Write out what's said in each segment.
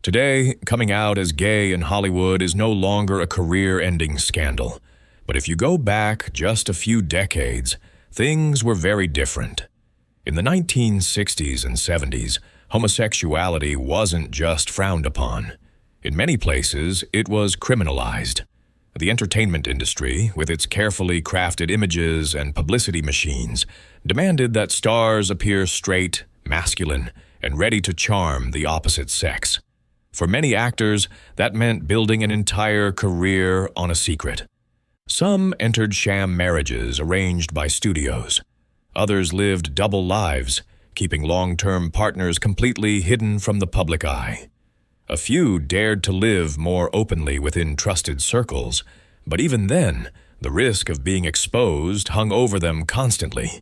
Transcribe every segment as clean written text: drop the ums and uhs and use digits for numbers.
Today, coming out as gay in Hollywood is no longer a career-ending scandal. But if you go back just a few decades, things were very different. In the 1960s and 70s, homosexuality wasn't just frowned upon. In many places, it was criminalized. The entertainment industry, with its carefully crafted images and publicity machines, demanded that stars appear straight, masculine, and ready to charm the opposite sex. For many actors, that meant building an entire career on a secret. Some entered sham marriages arranged by studios. Others lived double lives, keeping long-term partners completely hidden from the public eye. A few dared to live more openly within trusted circles, but even then, the risk of being exposed hung over them constantly.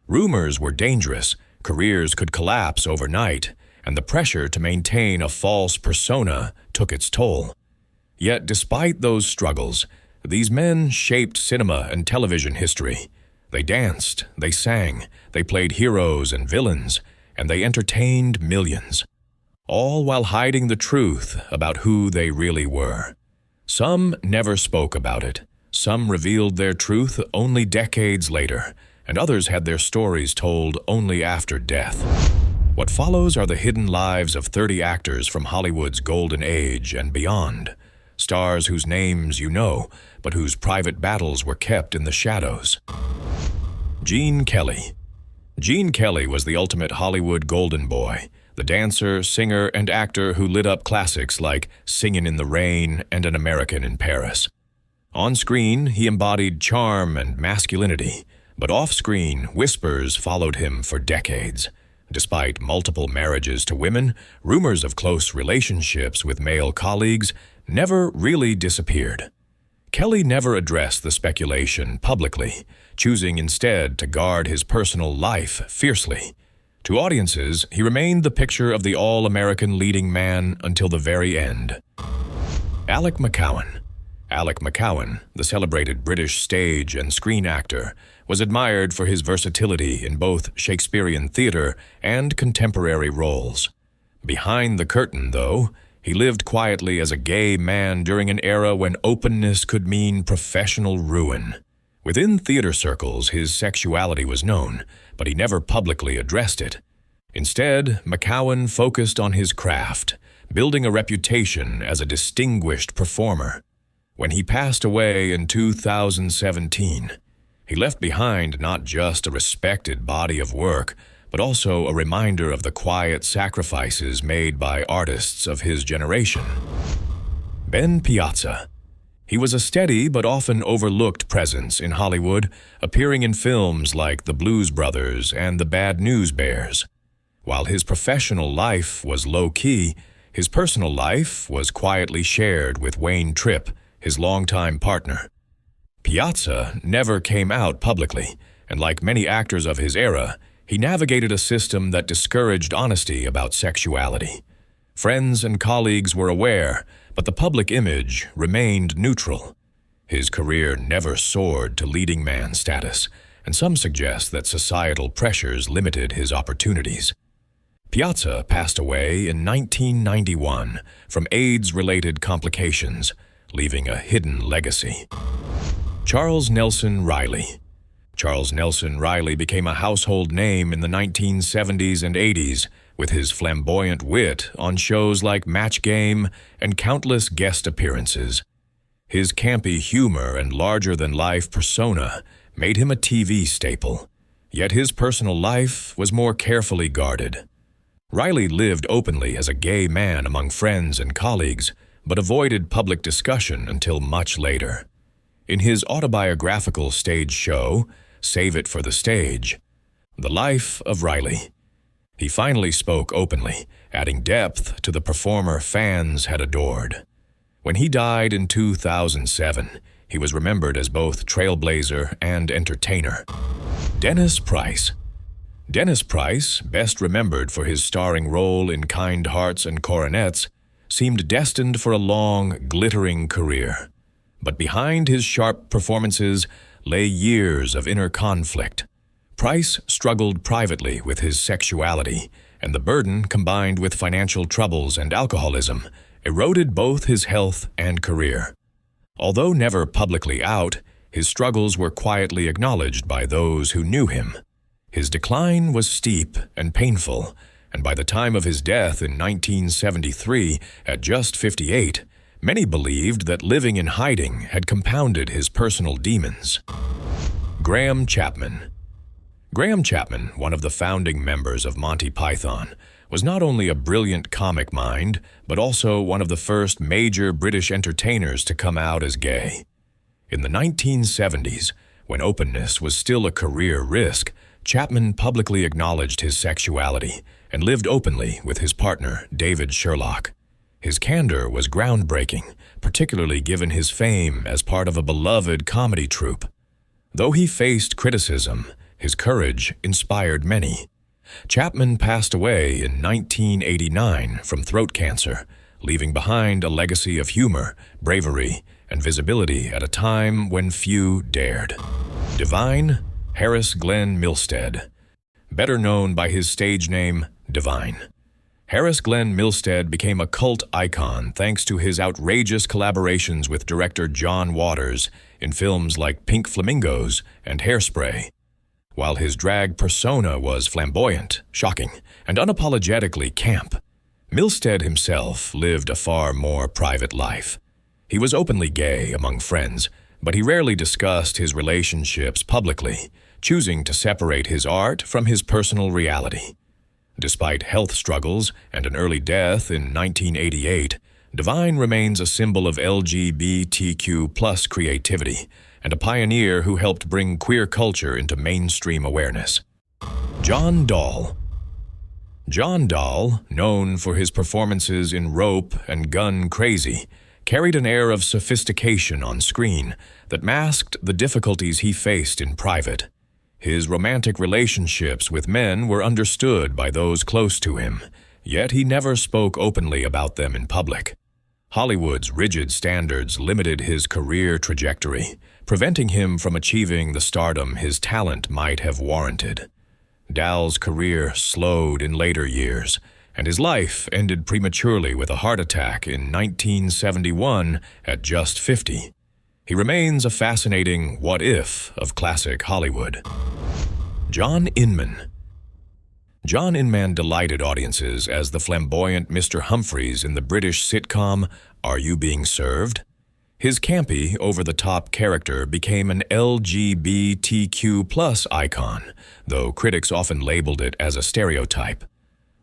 Rumors were dangerous, careers could collapse overnight, and the pressure to maintain a false persona took its toll. Yet despite those struggles, these men shaped cinema and television history. They danced, they sang, they played heroes and villains, and they entertained millions, all while hiding the truth about who they really were. Some never spoke about it, some revealed their truth only decades later, and others had their stories told only after death. What follows are the hidden lives of 30 actors from Hollywood's golden age and beyond. Stars whose names you know, but whose private battles were kept in the shadows. Gene Kelly. Gene Kelly was the ultimate Hollywood golden boy, the dancer, singer, and actor who lit up classics like Singin' in the Rain and An American in Paris. On screen, he embodied charm and masculinity, but off-screen, whispers followed him for decades. Despite multiple marriages to women, rumors of close relationships with male colleagues never really disappeared. Kelly never addressed the speculation publicly, choosing instead to guard his personal life fiercely. To audiences, he remained the picture of the all-American leading man until the very end. Alec McCowan. Alec McCowan, the celebrated British stage and screen actor, was admired for his versatility in both Shakespearean theater and contemporary roles. Behind the curtain, though, he lived quietly as a gay man during an era when openness could mean professional ruin. Within theater circles, his sexuality was known, but he never publicly addressed it. Instead, McCowan focused on his craft, building a reputation as a distinguished performer. When he passed away in 2017, he left behind not just a respected body of work, but also a reminder of the quiet sacrifices made by artists of his generation. Ben Piazza. He was a steady but often overlooked presence in Hollywood, appearing in films like The Blues Brothers and The Bad News Bears. While his professional life was low-key, his personal life was quietly shared with Wayne Tripp, his longtime partner. Piazza never came out publicly, and like many actors of his era, he navigated a system that discouraged honesty about sexuality. Friends and colleagues were aware, but the public image remained neutral. His career never soared to leading man status, and some suggest that societal pressures limited his opportunities. Piazza passed away in 1991 from AIDS-related complications, leaving a hidden legacy. Charles Nelson Reilly. Charles Nelson Reilly became a household name in the 1970s and 80s with his flamboyant wit on shows like Match Game and countless guest appearances. His campy humor and larger-than-life persona made him a TV staple, yet his personal life was more carefully guarded. Reilly lived openly as a gay man among friends and colleagues, but avoided public discussion until much later. In his autobiographical stage show, Save It for the Stage, The Life of Reilly, he finally spoke openly, adding depth to the performer fans had adored. When he died in 2007, he was remembered as both trailblazer and entertainer. Dennis Price. Dennis Price, best remembered for his starring role in Kind Hearts and Coronets, seemed destined for a long, glittering career. But behind his sharp performances lay years of inner conflict. Price struggled privately with his sexuality and the burden, combined with financial troubles and alcoholism, eroded both his health and career. Although never publicly out, his struggles were quietly acknowledged by those who knew him. His decline was steep and painful, and by the time of his death in 1973, at just 58, many believed that living in hiding had compounded his personal demons. Graham Chapman. Graham Chapman, one of the founding members of Monty Python, was not only a brilliant comic mind, but also one of the first major British entertainers to come out as gay. In the 1970s, when openness was still a career risk, Chapman publicly acknowledged his sexuality and lived openly with his partner, David Sherlock. His candor was groundbreaking, particularly given his fame as part of a beloved comedy troupe. Though he faced criticism, his courage inspired many. Chapman passed away in 1989 from throat cancer, leaving behind a legacy of humor, bravery, and visibility at a time when few dared. Divine Harris Glenn Milstead, better known by his stage name Divine. Harris Glenn Milstead became a cult icon thanks to his outrageous collaborations with director John Waters in films like Pink Flamingos and Hairspray. While his drag persona was flamboyant, shocking, and unapologetically camp, Milstead himself lived a far more private life. He was openly gay among friends, but he rarely discussed his relationships publicly, choosing to separate his art from his personal reality. Despite health struggles and an early death in 1988, Divine remains a symbol of LGBTQ+ creativity and a pioneer who helped bring queer culture into mainstream awareness. John Dahl. John Dahl, known for his performances in Rope and Gun Crazy, carried an air of sophistication on screen that masked the difficulties he faced in private. His romantic relationships with men were understood by those close to him, yet he never spoke openly about them in public. Hollywood's rigid standards limited his career trajectory, preventing him from achieving the stardom his talent might have warranted. Dahl's career slowed in later years, and his life ended prematurely with a heart attack in 1971 at just 50. He remains a fascinating what-if of classic Hollywood. John Inman. John Inman delighted audiences as the flamboyant Mr. Humphreys in the British sitcom Are You Being Served? His campy, over-the-top character became an LGBTQ+ icon, though critics often labeled it as a stereotype.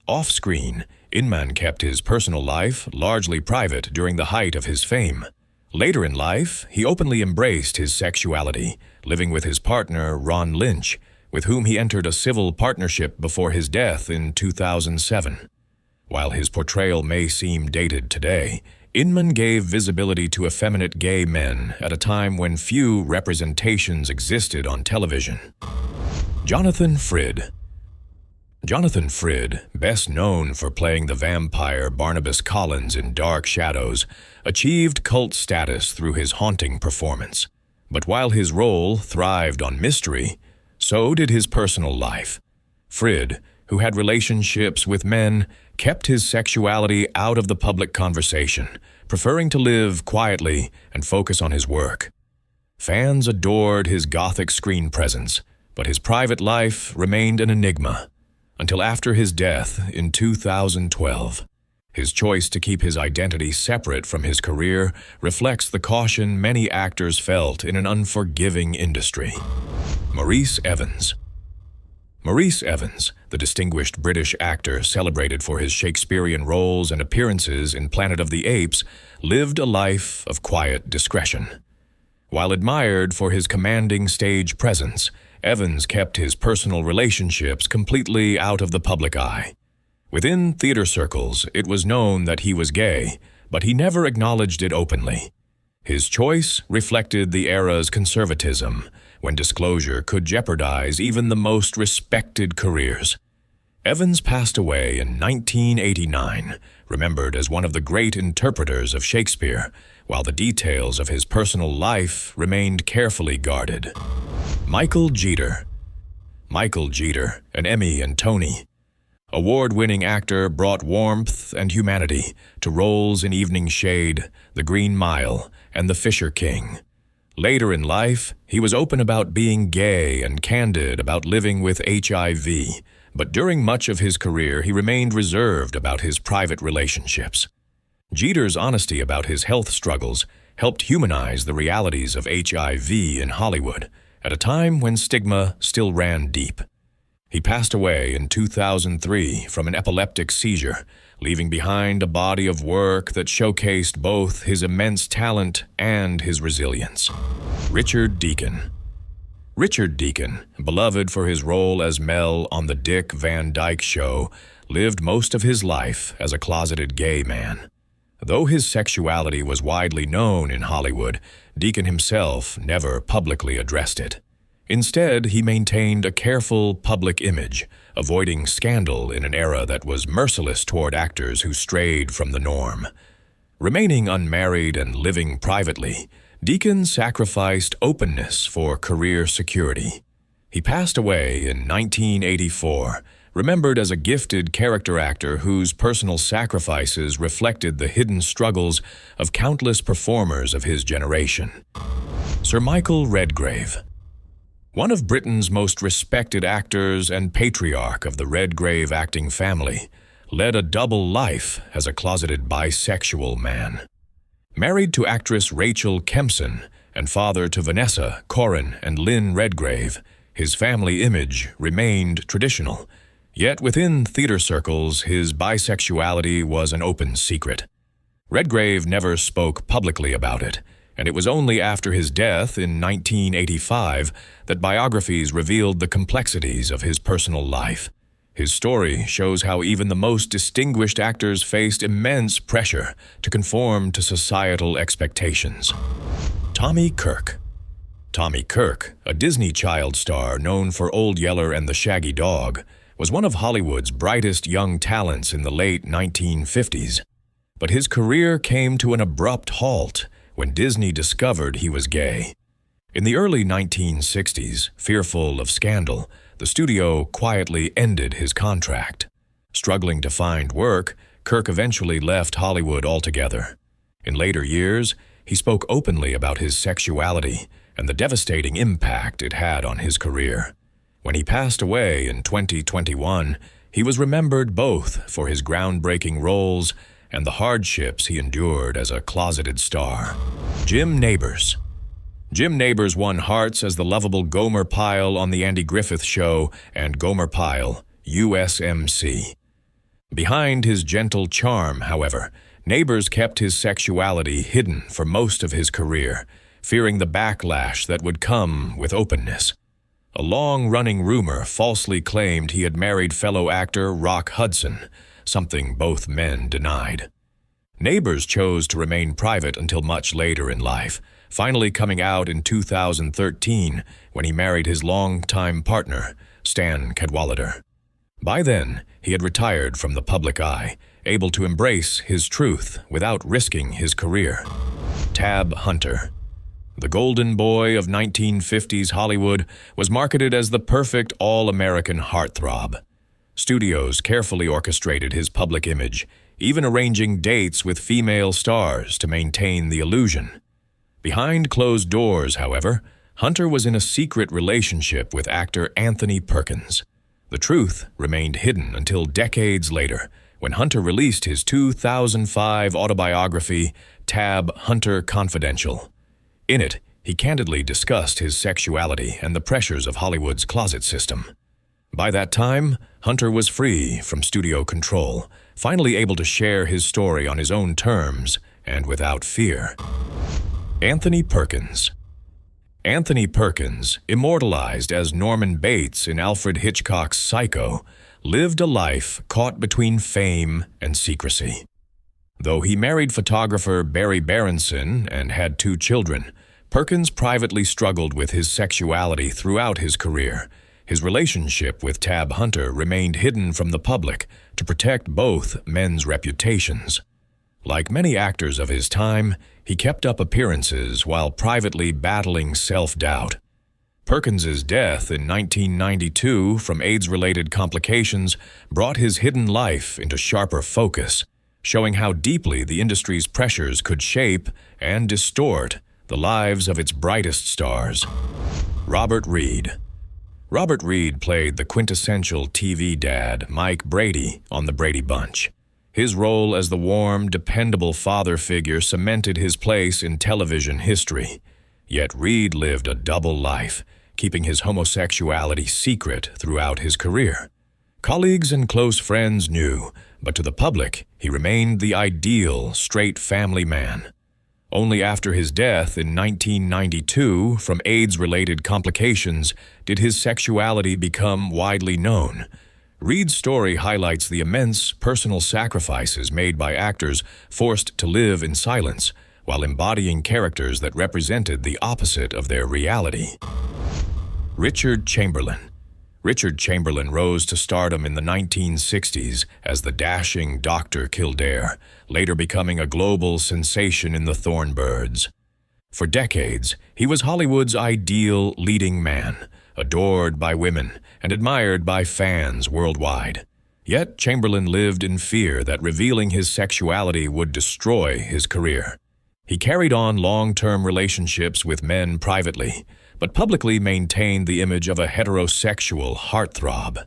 Off-screen, Inman kept his personal life largely private during the height of his fame. Later in life, he openly embraced his sexuality, living with his partner, Ron Lynch, with whom he entered a civil partnership before his death in 2007. While his portrayal may seem dated today, Inman gave visibility to effeminate gay men at a time when few representations existed on television. Jonathan Frid. Jonathan Frid, best known for playing the vampire Barnabas Collins in Dark Shadows, achieved cult status through his haunting performance. But while his role thrived on mystery, so did his personal life. Frid, who had relationships with men, kept his sexuality out of the public conversation, preferring to live quietly and focus on his work. Fans adored his gothic screen presence, but his private life remained an enigma, until after his death in 2012. His choice to keep his identity separate from his career reflects the caution many actors felt in an unforgiving industry. Maurice Evans. Maurice Evans, the distinguished British actor celebrated for his Shakespearean roles and appearances in Planet of the Apes, lived a life of quiet discretion. While admired for his commanding stage presence, Evans kept his personal relationships completely out of the public eye. Within theater circles, it was known that he was gay, but he never acknowledged it openly. His choice reflected the era's conservatism, when disclosure could jeopardize even the most respected careers. Evans passed away in 1989, remembered as one of the great interpreters of Shakespeare, while the details of his personal life remained carefully guarded. Michael Jeter. Michael Jeter, an Emmy and Tony. award-winning actor brought warmth and humanity to roles in Evening Shade, The Green Mile, and The Fisher King. Later in life, he was open about being gay and candid about living with HIV, but during much of his career he remained reserved about his private relationships. Jeter's honesty about his health struggles helped humanize the realities of HIV in Hollywood at a time when stigma still ran deep. He passed away in 2003 from an epileptic seizure, leaving behind a body of work that showcased both his immense talent and his resilience. Richard Deacon. Richard Deacon, beloved for his role as Mel on The Dick Van Dyke Show, lived most of his life as a closeted gay man. Though his sexuality was widely known in Hollywood, Deacon himself never publicly addressed it. Instead, he maintained a careful public image, avoiding scandal in an era that was merciless toward actors who strayed from the norm. Remaining unmarried and living privately, Deacon sacrificed openness for career security. He passed away in 1984, remembered as a gifted character actor whose personal sacrifices reflected the hidden struggles of countless performers of his generation. Sir Michael Redgrave. One of Britain's most respected actors and patriarch of the Redgrave acting family, led a double life as a closeted bisexual man. Married to actress Rachel Kempson and father to Vanessa, Corin, and Lynn Redgrave, his family image remained traditional. Yet within theater circles, his bisexuality was an open secret. Redgrave never spoke publicly about it, and it was only after his death in 1985 that biographies revealed the complexities of his personal life. His story shows how even the most distinguished actors faced immense pressure to conform to societal expectations. Tommy Kirk. Tommy Kirk, a Disney child star known for Old Yeller and the Shaggy Dog, was one of Hollywood's brightest young talents in the late 1950s. But his career came to an abrupt halt when Disney discovered he was gay. In the early 1960s, fearful of scandal, the studio quietly ended his contract. Struggling to find work, Kirk eventually left Hollywood altogether. In later years, he spoke openly about his sexuality and the devastating impact it had on his career. When he passed away in 2021, he was remembered both for his groundbreaking roles and the hardships he endured as a closeted star. Jim Nabors. Jim Nabors won hearts as the lovable Gomer Pyle on The Andy Griffith Show and Gomer Pyle, USMC. Behind his gentle charm, however, Nabors kept his sexuality hidden for most of his career, fearing the backlash that would come with openness. A long-running rumor falsely claimed he had married fellow actor Rock Hudson, something both men denied. Nabors chose to remain private until much later in life, finally coming out in 2013 when he married his longtime partner, Stan Cadwallader. By then, he had retired from the public eye, able to embrace his truth without risking his career. Tab Hunter. The golden boy of 1950s Hollywood was marketed as the perfect all-American heartthrob. Studios carefully orchestrated his public image, even arranging dates with female stars to maintain the illusion. Behind closed doors, however, Hunter was in a secret relationship with actor Anthony Perkins. The truth remained hidden until decades later, when Hunter released his 2005 autobiography, Tab Hunter Confidential. In it, he candidly discussed his sexuality and the pressures of Hollywood's closet system. By that time, Hunter was free from studio control, finally able to share his story on his own terms and without fear. Anthony Perkins. Anthony Perkins, immortalized as Norman Bates in Alfred Hitchcock's Psycho, lived a life caught between fame and secrecy. Though he married photographer Barry Berenson and had 2 children, Perkins privately struggled with his sexuality throughout his career. His relationship with Tab Hunter remained hidden from the public to protect both men's reputations. Like many actors of his time, he kept up appearances while privately battling self-doubt. Perkins's death in 1992 from AIDS-related complications brought his hidden life into sharper focus, showing how deeply the industry's pressures could shape and distort the lives of its brightest stars. Robert Reed. Robert Reed played the quintessential TV dad, Mike Brady, on The Brady Bunch. His role as the warm, dependable father figure cemented his place in television history. Yet Reed lived a double life, keeping his homosexuality secret throughout his career. Colleagues and close friends knew, but to the public, he remained the ideal, straight family man. Only after his death in 1992 from AIDS-related complications did his sexuality become widely known. Reed's story highlights the immense personal sacrifices made by actors forced to live in silence while embodying characters that represented the opposite of their reality. Richard Chamberlain. Richard Chamberlain rose to stardom in the 1960s as the dashing Dr. Kildare, later becoming a global sensation in The Thornbirds. For decades, he was Hollywood's ideal leading man, adored by women and admired by fans worldwide. Yet Chamberlain lived in fear that revealing his sexuality would destroy his career. He carried on long-term relationships with men privately, but publicly maintained the image of a heterosexual heartthrob.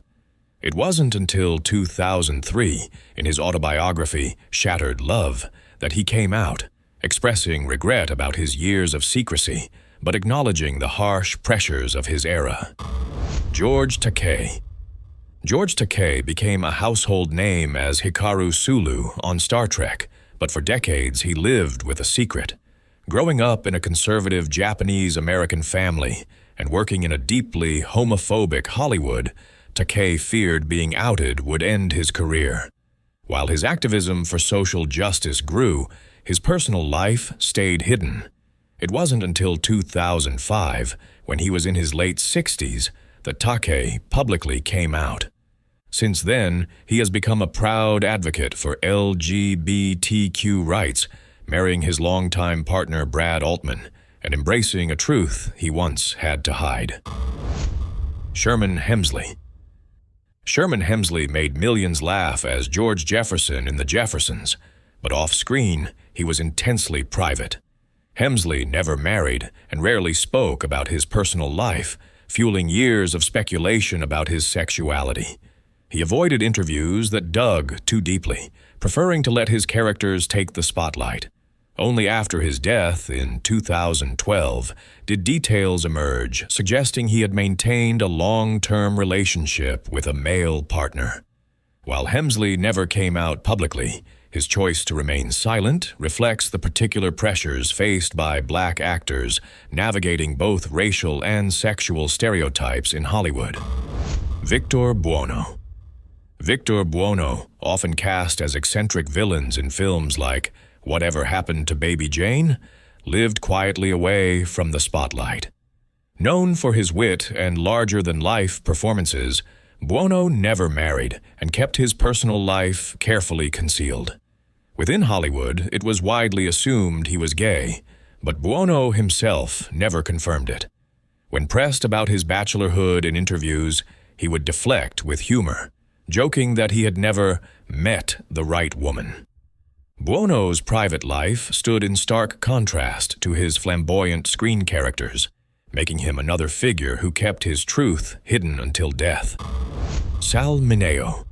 It wasn't until 2003, in his autobiography, Shattered Love, that he came out, expressing regret about his years of secrecy, but acknowledging the harsh pressures of his era. George Takei. George Takei became a household name as Hikaru Sulu on Star Trek, but for decades he lived with a secret. Growing up in a conservative Japanese-American family and working in a deeply homophobic Hollywood, Takei feared being outed would end his career. While his activism for social justice grew, his personal life stayed hidden. It wasn't until 2005, when he was in his late 60s, that Takei publicly came out. Since then, he has become a proud advocate for LGBTQ rights, marrying his longtime partner Brad Altman and embracing a truth he once had to hide. Sherman Hemsley. Sherman Hemsley made millions laugh as George Jefferson in The Jeffersons, but off-screen, he was intensely private. Hemsley never married and rarely spoke about his personal life, fueling years of speculation about his sexuality. He avoided interviews that dug too deeply, preferring to let his characters take the spotlight. Only after his death in 2012 did details emerge suggesting he had maintained a long-term relationship with a male partner. While Hemsley never came out publicly, his choice to remain silent reflects the particular pressures faced by black actors navigating both racial and sexual stereotypes in Hollywood. Victor Buono. Victor Buono, often cast as eccentric villains in films like Whatever Happened to Baby Jane, lived quietly away from the spotlight. Known for his wit and larger-than-life performances, Buono never married and kept his personal life carefully concealed. Within Hollywood, it was widely assumed he was gay, but Buono himself never confirmed it. When pressed about his bachelorhood in interviews, he would deflect with humor, joking that he had never met the right woman. Buono's private life stood in stark contrast to his flamboyant screen characters, making him another figure who kept his truth hidden until death. Sal Mineo.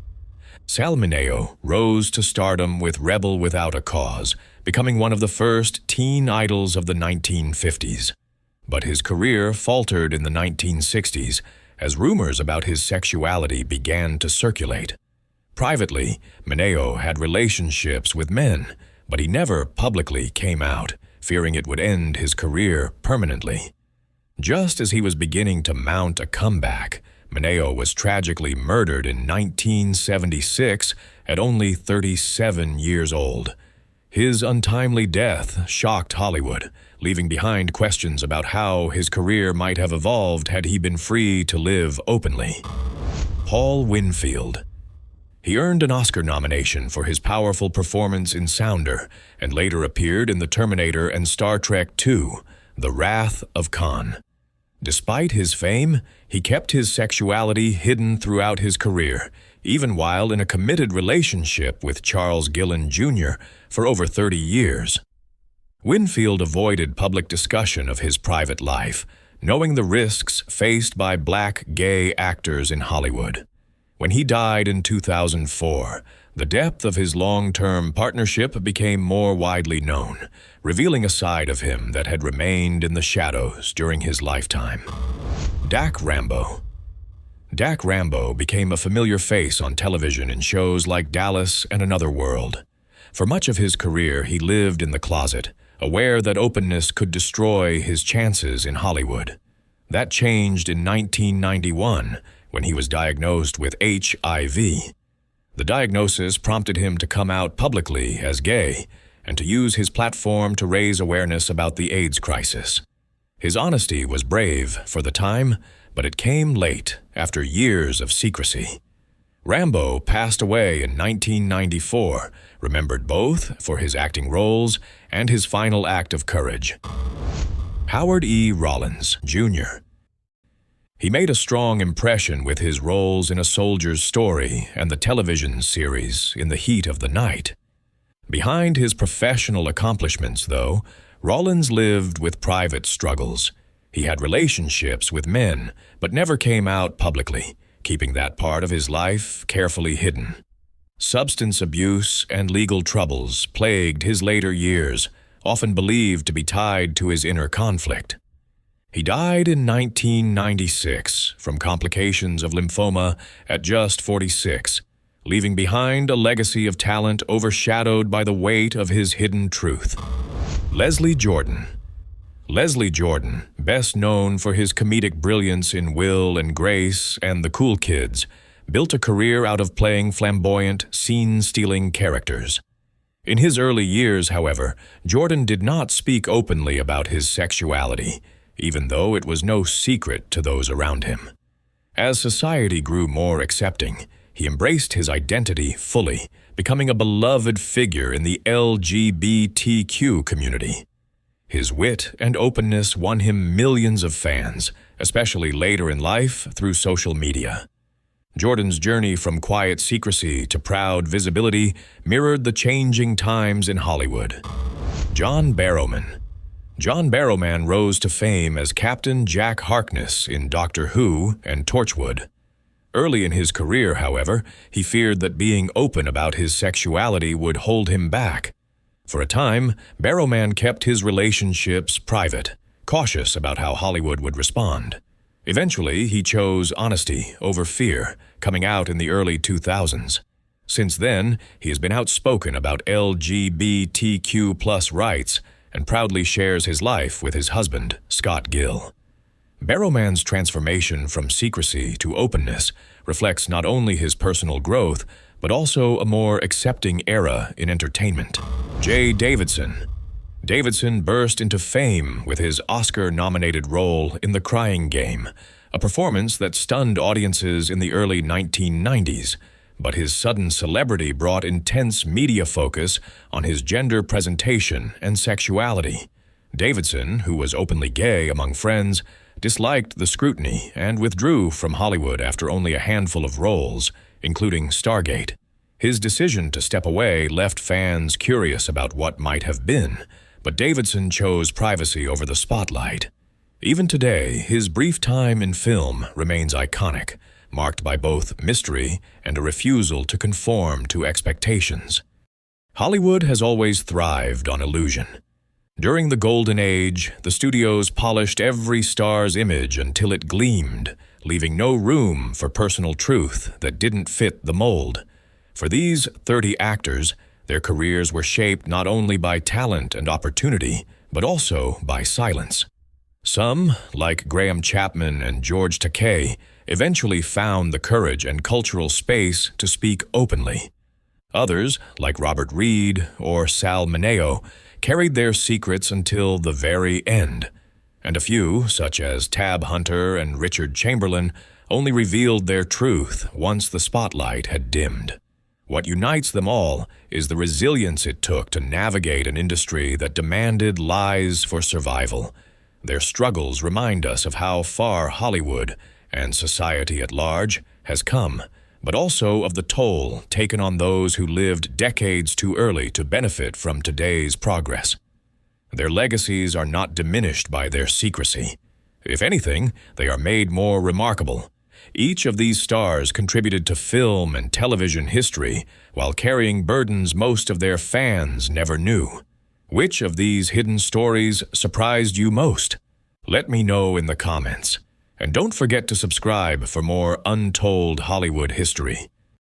Sal Mineo rose to stardom with Rebel Without a Cause, becoming one of the first teen idols of the 1950s. But his career faltered in the 1960s as rumors about his sexuality began to circulate. Privately, Mineo had relationships with men, but he never publicly came out, fearing it would end his career permanently. Just as he was beginning to mount a comeback, Mineo was tragically murdered in 1976 at only 37 years old. His untimely death shocked Hollywood, leaving behind questions about how his career might have evolved had he been free to live openly. Paul Winfield. He earned an Oscar nomination for his powerful performance in Sounder and later appeared in The Terminator and Star Trek II, The Wrath of Khan. Despite his fame, he kept his sexuality hidden throughout his career, even while in a committed relationship with Charles Gillen Jr. for over 30 years. Winfield avoided public discussion of his private life, knowing the risks faced by black gay actors in Hollywood. When he died in 2004, the depth of his long-term partnership became more widely known, revealing a side of him that had remained in the shadows during his lifetime. Dak Rambo. Dak Rambo became a familiar face on television in shows like Dallas and Another World. For much of his career, he lived in the closet, aware that openness could destroy his chances in Hollywood. That changed in 1991 when he was diagnosed with HIV. The diagnosis prompted him to come out publicly as gay and to use his platform to raise awareness about the AIDS crisis. His honesty was brave for the time, but it came late after years of secrecy. Rambo passed away in 1994, remembered both for his acting roles and his final act of courage. Howard E. Rollins, Jr. He made a strong impression with his roles in A Soldier's Story and the television series In the Heat of the Night. Behind his professional accomplishments, though, Rollins lived with private struggles. He had relationships with men, but never came out publicly, keeping that part of his life carefully hidden. Substance abuse and legal troubles plagued his later years, often believed to be tied to his inner conflict. He died in 1996 from complications of lymphoma at just 46, leaving behind a legacy of talent overshadowed by the weight of his hidden truth. Leslie Jordan. Leslie Jordan, best known for his comedic brilliance in Will and Grace and The Cool Kids, built a career out of playing flamboyant, scene-stealing characters. In his early years, however, Jordan did not speak openly about his sexuality, even though it was no secret to those around him. As society grew more accepting, he embraced his identity fully, becoming a beloved figure in the LGBTQ community. His wit and openness won him millions of fans, especially later in life through social media. Jordan's journey from quiet secrecy to proud visibility mirrored the changing times in Hollywood. John Barrowman. John Barrowman rose to fame as Captain Jack Harkness in Doctor Who and Torchwood. Early in his career, however, he feared that being open about his sexuality would hold him back. For a time, Barrowman kept his relationships private, cautious about how Hollywood would respond. Eventually, he chose honesty over fear, coming out in the early 2000s. Since then, he has been outspoken about LGBTQ+ rights and proudly shares his life with his husband, Scott Gill. Barrowman's transformation from secrecy to openness reflects not only his personal growth, but also a more accepting era in entertainment. Jay Davidson. Davidson burst into fame with his Oscar-nominated role in The Crying Game, a performance that stunned audiences in the early 1990s, but his sudden celebrity brought intense media focus on his gender presentation and sexuality. Davidson, who was openly gay among friends, disliked the scrutiny and withdrew from Hollywood after only a handful of roles, including Stargate. His decision to step away left fans curious about what might have been, but Davidson chose privacy over the spotlight. Even today, his brief time in film remains iconic, marked by both mystery and a refusal to conform to expectations. Hollywood has always thrived on illusion. During the Golden Age, the studios polished every star's image until it gleamed, leaving no room for personal truth that didn't fit the mold. For these 30 actors, their careers were shaped not only by talent and opportunity, but also by silence. Some, like Graham Chapman and George Takei, eventually found the courage and cultural space to speak openly. Others, like Robert Reed or Sal Mineo, carried their secrets until the very end. And a few, such as Tab Hunter and Richard Chamberlain, only revealed their truth once the spotlight had dimmed. What unites them all is the resilience it took to navigate an industry that demanded lies for survival. Their struggles remind us of how far Hollywood, and society at large, has come, but also of the toll taken on those who lived decades too early to benefit from today's progress. Their legacies are not diminished by their secrecy. If anything, they are made more remarkable. Each of these stars contributed to film and television history while carrying burdens most of their fans never knew. Which of these hidden stories surprised you most? Let me know in the comments. And don't forget to subscribe for more untold Hollywood history.